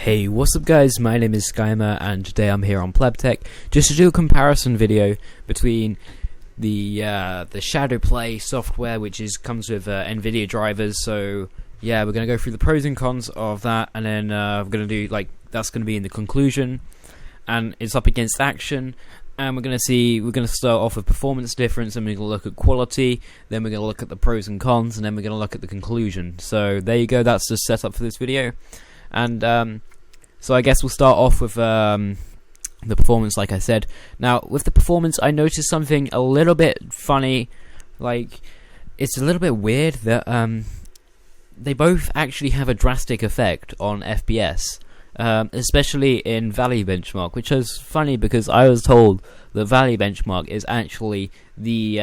Hey, what's up guys, my name is Skymur and today I'm here on PlebTech just to do a comparison video between the Shadowplay software, which comes with NVIDIA drivers. So yeah, we're going to go through the pros and cons of that, and then we're going to do, that's going to be in the conclusion, and it's up against Action. And we're going to start off with performance difference, and we're going to look at quality, then we're going to look at the pros and cons, and then we're going to look at the conclusion. So there you go, that's the setup for this video. And so I guess we'll start off with the performance, like I said. Now, with the performance, I noticed something a little bit funny. It's a little bit weird that they both actually have a drastic effect on FPS. Especially in Valley Benchmark, which is funny because I was told that Valley Benchmark is actually the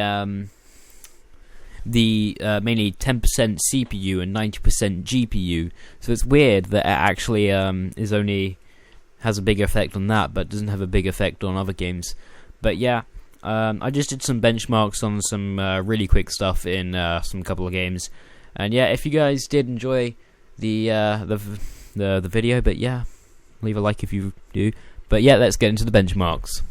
mainly 10% CPU and 90% GPU. So it's weird that it actually has a big effect on that, but doesn't have a big effect on other games. But yeah, I just did some benchmarks on some really quick stuff in some couple of games, and yeah, if you guys did enjoy the video, but yeah, leave a like if you do. But yeah, let's get into the benchmarks.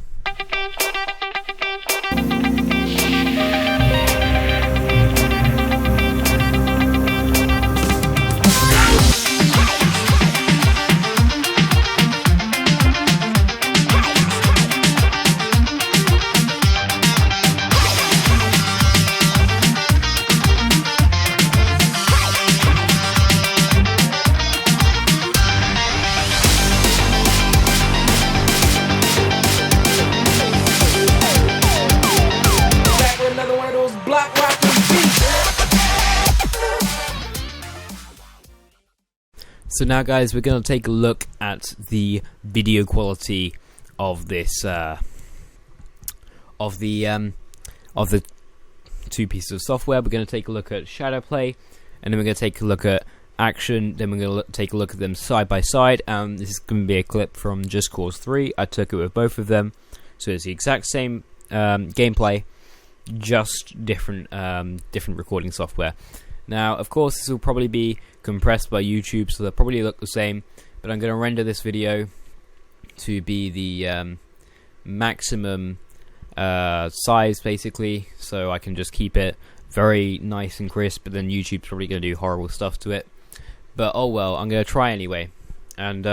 So now, guys, we're going to take a look at the video quality of this of the two pieces of software. We're going to take a look at Shadowplay, and then we're going to take a look at Action. Then we're going to take a look at them side by side. This is going to be a clip from Just Cause 3. I took it with both of them, so it's the exact same gameplay, just different recording software. Now, of course, this will probably be compressed by YouTube, so they'll probably look the same, but I'm going to render this video to be the maximum size, basically, so I can just keep it very nice and crisp, but then YouTube's probably going to do horrible stuff to it. But oh well, I'm going to try anyway. And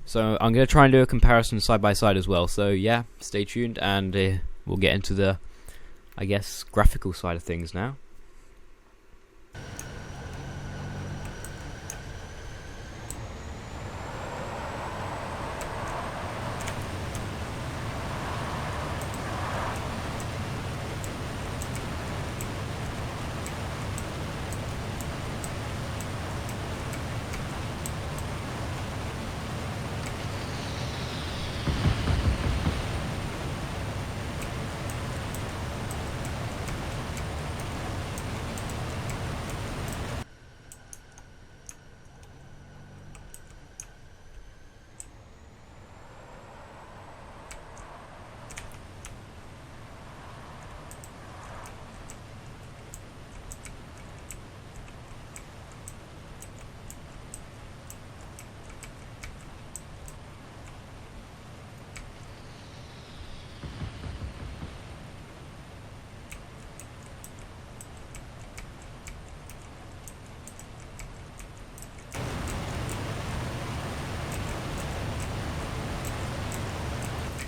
so I'm going to try and do a comparison side by side as well, so yeah, stay tuned, and we'll get into the, I guess, graphical side of things now.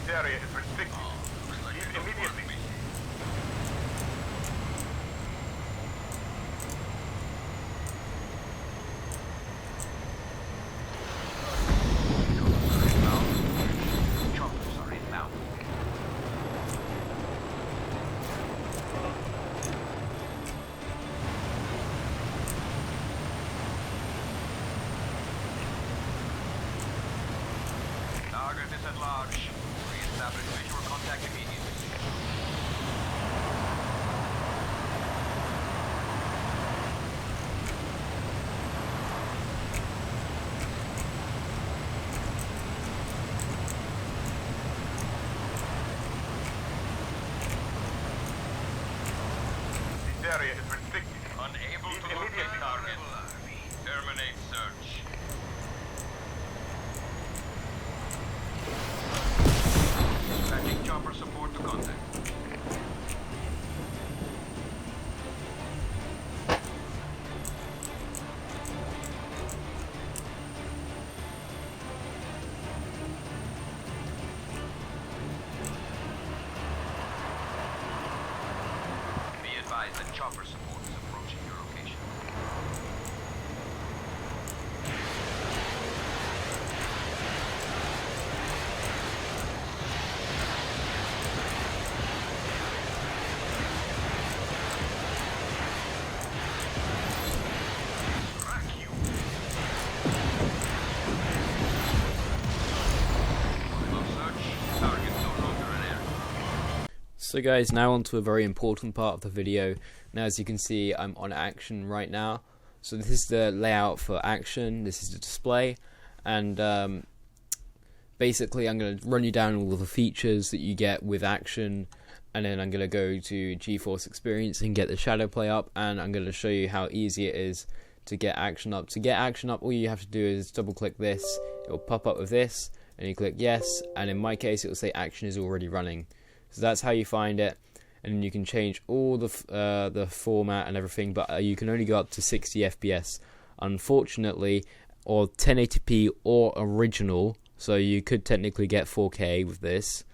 Area is restricted. Leave immediately. Choppers are inbound. Target is at large. Establish visual contact immediately. This area is restricted. Unable to locate target. Terminate search. advise that chopper support is approaching your location. So guys, now on to a very important part of the video. Now as you can see, I'm on Action right now. So this is the layout for Action, this is the display, and basically I'm going to run you down all of the features that you get with Action, and then I'm going to go to GeForce Experience and get the Shadowplay up, and I'm going to show you how easy it is to get Action up. To get Action up, all you have to do is double click this, it will pop up with this, and you click yes, and in my case it will say Action is already running. So that's how you find it, and you can change all the format and everything, but you can only go up to 60 FPS, unfortunately, or 1080p or original. So you could technically get 4K with this.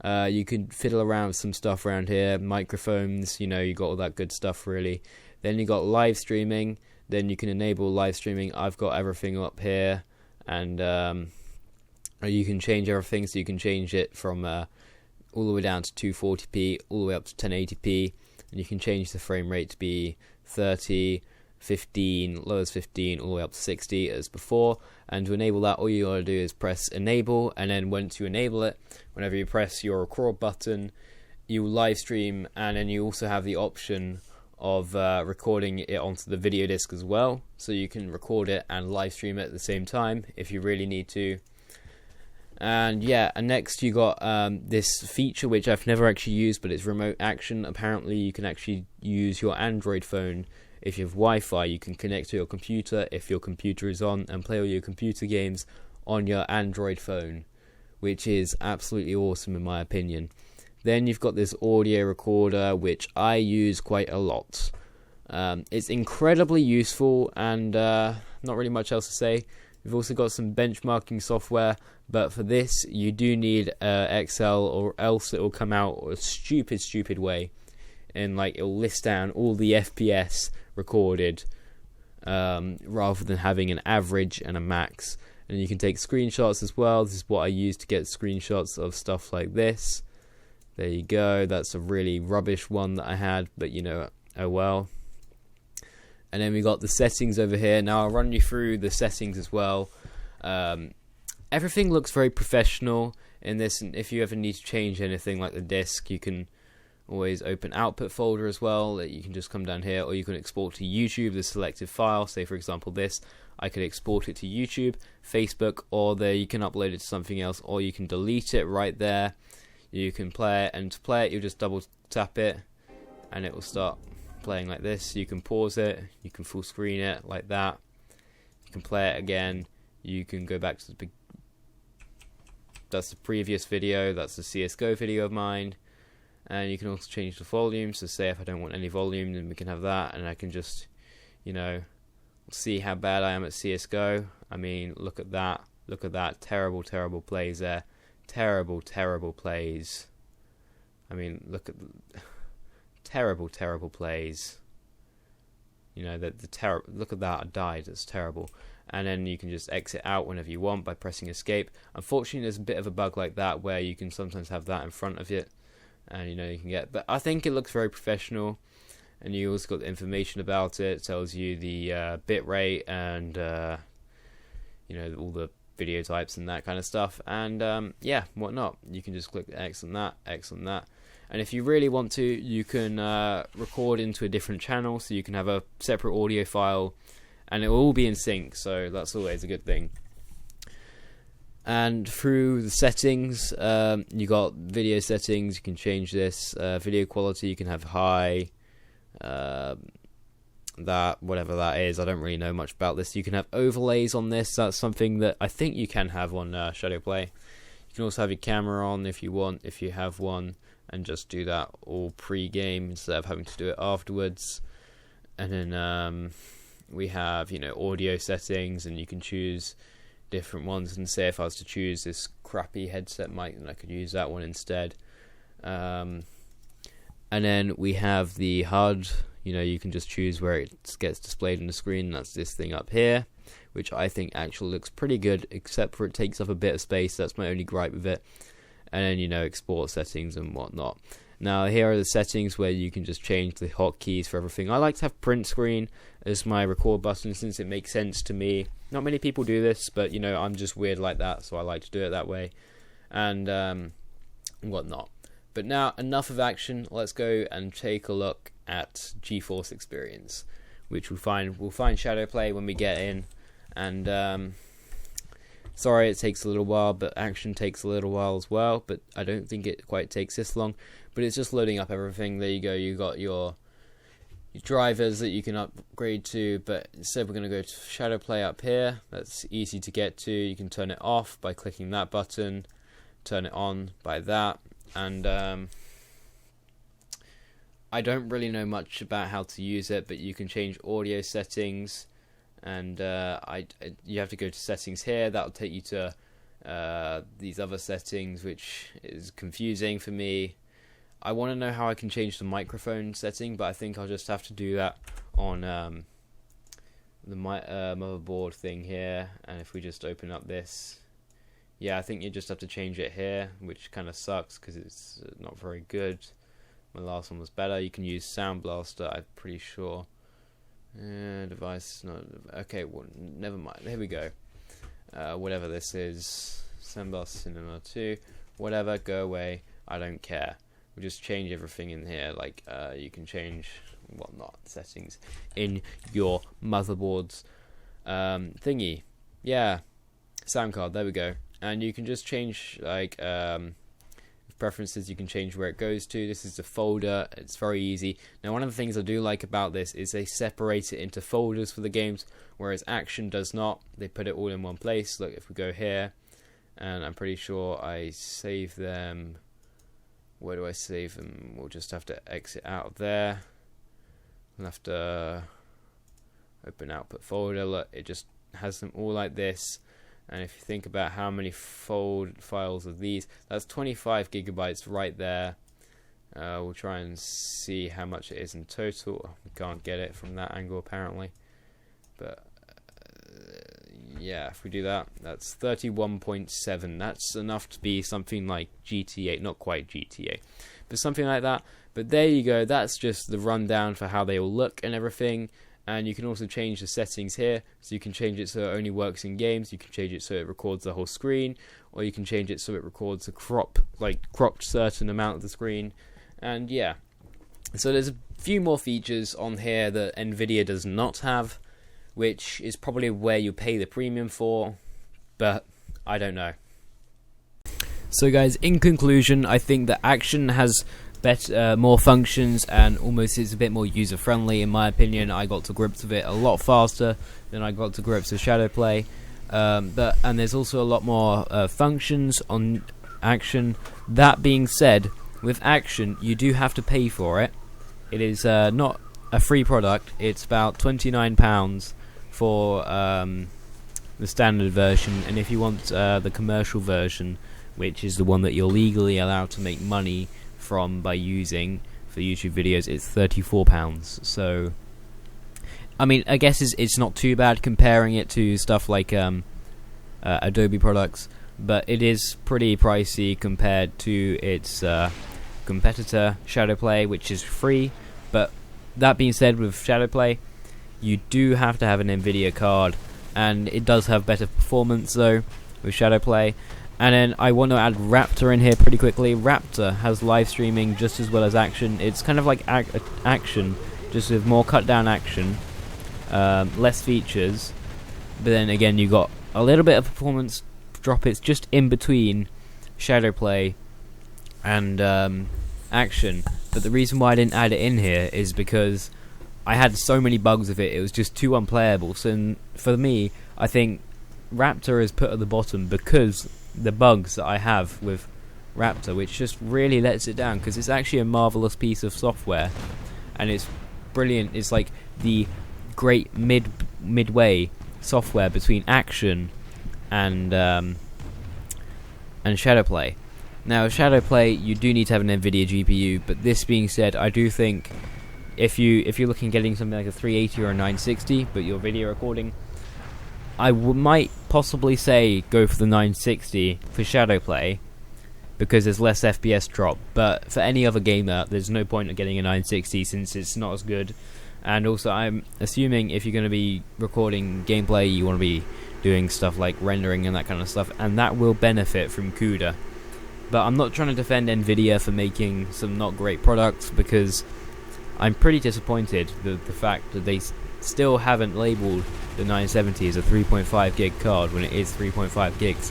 You could fiddle around with some stuff around here, microphones, you know, you got all that good stuff really. Then you got live streaming. Then you can enable live streaming. I've got everything up here, and you can change everything. So you can change it from all the way down to 240p, all the way up to 1080p, and you can change the frame rate to be 30, 15, low as 15, all the way up to 60 as before. And to enable that, all you gotta do is press enable, and then once you enable it, whenever you press your record button, you live stream, and then you also have the option of recording it onto the video disc as well, so you can record it and live stream it at the same time if you really need to. And yeah, and next you got this feature which I've never actually used, but it's remote action. Apparently you can actually use your Android phone. If you have Wi-Fi, you can connect to your computer if your computer is on, and play all your computer games on your Android phone, which is absolutely awesome in my opinion. Then you've got this audio recorder, which I use quite a lot. It's incredibly useful, and not really much else to say. We've also got some benchmarking software, but for this you do need Excel, or else it will come out a stupid way, and like it'll list down all the FPS recorded rather than having an average and a max. And you can take screenshots as well. This is what I use to get screenshots of stuff like this. There you go. That's a really rubbish one that I had, but you know, oh well. And then we got the settings over here. Now I'll run you through the settings as well. Everything looks very professional in this, and if you ever need to change anything like the disk, you can always open output folder as well. That you can just come down here, or you can export to YouTube the selected file. Say for example this, I could export it to YouTube, Facebook, or there you can upload it to something else, or you can delete it right there. You can play it, and to play it you just double tap it and it will start playing like this. You can pause it, you can full screen it like that, you can play it again, you can go back to the that's the previous video, that's the CSGO video of mine, and you can also change the volume. So say if I don't want any volume, then we can have that, and I can just, you know, see how bad I am at CSGO. I mean, look at that, terrible plays there, terrible plays. I mean, look at terrible plays. You know, look at that, I died, that's terrible. And then you can just exit out whenever you want by pressing escape. Unfortunately there's a bit of a bug like that where you can sometimes have that in front of it, and you know, you can get, but I think it looks very professional. And you also got the information about it. It tells you the bit rate and you know, all the video types and that kind of stuff, and yeah, whatnot. You can just click X on that, and if you really want to, you can record into a different channel, so you can have a separate audio file and it will all be in sync, so that's always a good thing. And through the settings, you got video settings. You can change this video quality. You can have high, that, whatever that is, I don't really know much about this. You can have overlays on this. That's something that I think you can have on Shadowplay. You can also have your camera on if you want, if you have one, and just do that all pre-game instead of having to do it afterwards. And then we have, you know, audio settings, and you can choose different ones. And say if I was to choose this crappy headset mic, then I could use that one instead. And And then we have the HUD. You know, you can just choose where it gets displayed on the screen. That's this thing up here, which I think actually looks pretty good, except for it takes up a bit of space. That's my only gripe with it. And then, you know, export settings and whatnot. Now, here are the settings where you can just change the hotkeys for everything. I like to have print screen as my record button since it makes sense to me. Not many people do this, but, you know, I'm just weird like that, so I like to do it that way. And whatnot. But now, enough of action. Let's go and take a look at GeForce Experience, which we'll find Shadowplay when we get in. And sorry it takes a little while, but action takes a little while as well, but I don't think it quite takes this long. But it's just loading up everything. There you go, you got your drivers that you can upgrade to, but instead we're going to go to Shadowplay up here. That's easy to get to. You can turn it off by clicking that button, turn it on by that. And I don't really know much about how to use it, but you can change audio settings, and you have to go to settings here. That'll take you to these other settings, which is confusing for me. I want to know how I can change the microphone setting, but I think I'll just have to do that on the motherboard thing here. And if we just open up this, yeah, I think you just have to change it here, which kind of sucks because it's not very good. My last one was better. You can use Sound Blaster, I'm pretty sure. Device not okay. Well, never mind. Here we go. Whatever this is, Sound Blaster Cinema 2, whatever. Go away. I don't care. We'll just change everything in here. Like you can change whatnot settings in your motherboard's thingy. Yeah, sound card. There we go. And you can just change like preferences. You can change where it goes to. This is the folder. It's very easy. Now, one of the things I do like about this is they separate it into folders for the games, whereas Action does not. They put it all in one place. Look, if we go here, and I'm pretty sure I save them. Where do I save them? We'll just have to exit out of there. We'll have to open output folder. Look, it just has them all like this. And if you think about how many files of these, that's 25 gigabytes right there. We'll try and see how much it is in total. We can't get it from that angle apparently. But yeah, if we do that, that's 31.7. That's enough to be something like GTA, not quite GTA, but something like that. But there you go, that's just the rundown for how they all look and everything. And you can also change the settings here, so you can change it so it only works in games. You can change it so it records the whole screen, or you can change it so it records a cropped certain amount of the screen. And yeah, so there's a few more features on here that Nvidia does not have, which is probably where you pay the premium for, but I don't know. So guys, in conclusion, I think that Action has more functions and almost is a bit more user friendly in my opinion. I got to grips with it a lot faster than I got to grips with Shadowplay, and there's also a lot more functions on Action. That being said, with Action you do have to pay for it. It is not a free product. It's about £29 for the standard version, and if you want the commercial version, which is the one that you're legally allowed to make money from by using for YouTube videos, it's £34. So I mean, I guess it's not too bad comparing it to stuff like Adobe products, but it is pretty pricey compared to its competitor Shadowplay, which is free. But that being said, with Shadowplay you do have to have an Nvidia card, and it does have better performance though with Shadowplay. And then I want to add Raptor in here pretty quickly. Raptor has live streaming just as well as Action. It's kind of like Action, just with more cut down action, less features, but then again you got a little bit of performance drop. It's just in between Shadowplay and Action. But the reason why I didn't add it in here is because I had so many bugs with it. It was just too unplayable. So for me, I think Raptor is put at the bottom because the bugs that I have with Raptor, which just really lets it down, because it's actually a marvelous piece of software and it's brilliant. It's like the great midway software between Action and Shadowplay. Now, Shadowplay, you do need to have an NVIDIA GPU, but this being said, I do think if you're looking at getting something like a 380 or a 960, but your video recording, I might possibly say go for the 960 for Shadowplay, because there's less FPS drop. But for any other gamer, there's no point in getting a 960 since it's not as good. And also, I'm assuming if you're going to be recording gameplay, you want to be doing stuff like rendering and that kind of stuff, and that will benefit from CUDA. But I'm not trying to defend NVIDIA for making some not great products, because I'm pretty disappointed with the fact that they still haven't labeled the 970 as a 3.5 gig card when it is 3.5 gigs.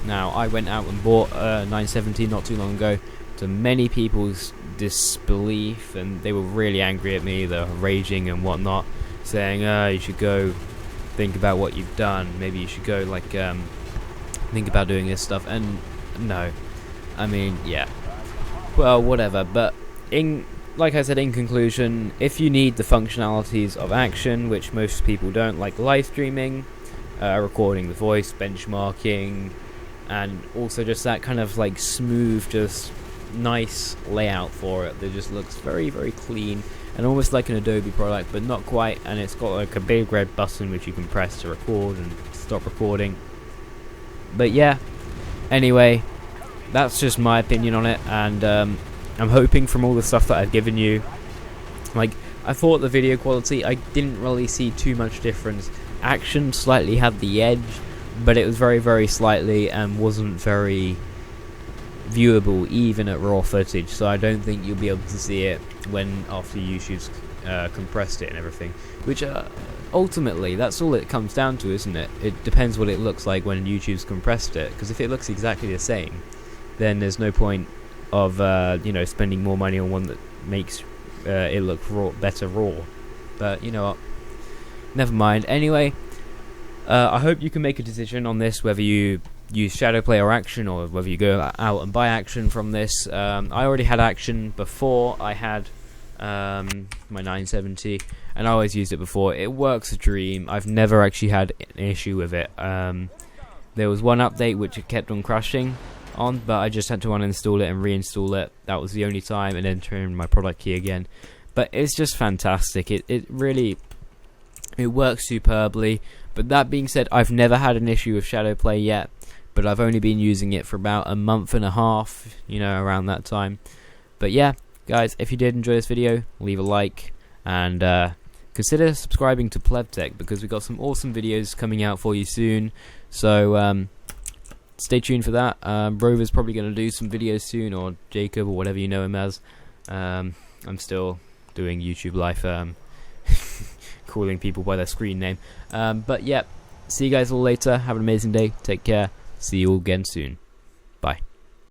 Now, I went out and bought a 970 not too long ago, to many people's disbelief, and they were really angry at me. They were raging and whatnot, saying, you should go think about what you've done, maybe you should go think about doing this stuff. And no, I mean, yeah, well, whatever. But like I said, in conclusion, if you need the functionalities of Action, which most people don't, like live streaming, recording the voice, benchmarking, and also just that kind of like smooth, just nice layout for it that just looks very, very clean and almost like an Adobe product, but not quite. And it's got like a big red button which you can press to record and stop recording. But yeah, anyway, that's just my opinion on it, and I'm hoping from all the stuff that I've given you, like, I thought the video quality, I didn't really see too much difference. Action slightly had the edge, but it was very, very slightly, and wasn't very viewable even at raw footage, so I don't think you'll be able to see it when after YouTube's compressed it and everything, which ultimately that's all it comes down to, isn't it? It depends what it looks like when YouTube's compressed it, because if it looks exactly the same, then there's no point of spending more money on one that makes it look better raw. But you know what, never mind. Anyway, I hope you can make a decision on this, whether you use Shadowplay or Action, or whether you go out and buy Action from this. I already had Action before I had my 970, and I always used it before. It works a dream. I've never actually had an issue with it. There was one update which it kept on crashing on, but I just had to uninstall it and reinstall it. That was the only time, and enter in my product key again. But it's just fantastic. It really works superbly. But that being said, I've never had an issue with Shadowplay yet, but I've only been using it for about a month and a half, around that time. But yeah, guys, if you did enjoy this video, leave a like, and consider subscribing to PlebTech, because we've got some awesome videos coming out for you soon. So stay tuned for that. Rover's probably going to do some videos soon, or Jacob, or whatever you know him as. I'm still doing YouTube life, calling people by their screen name. But yeah, see you guys all later. Have an amazing day. Take care. See you all again soon.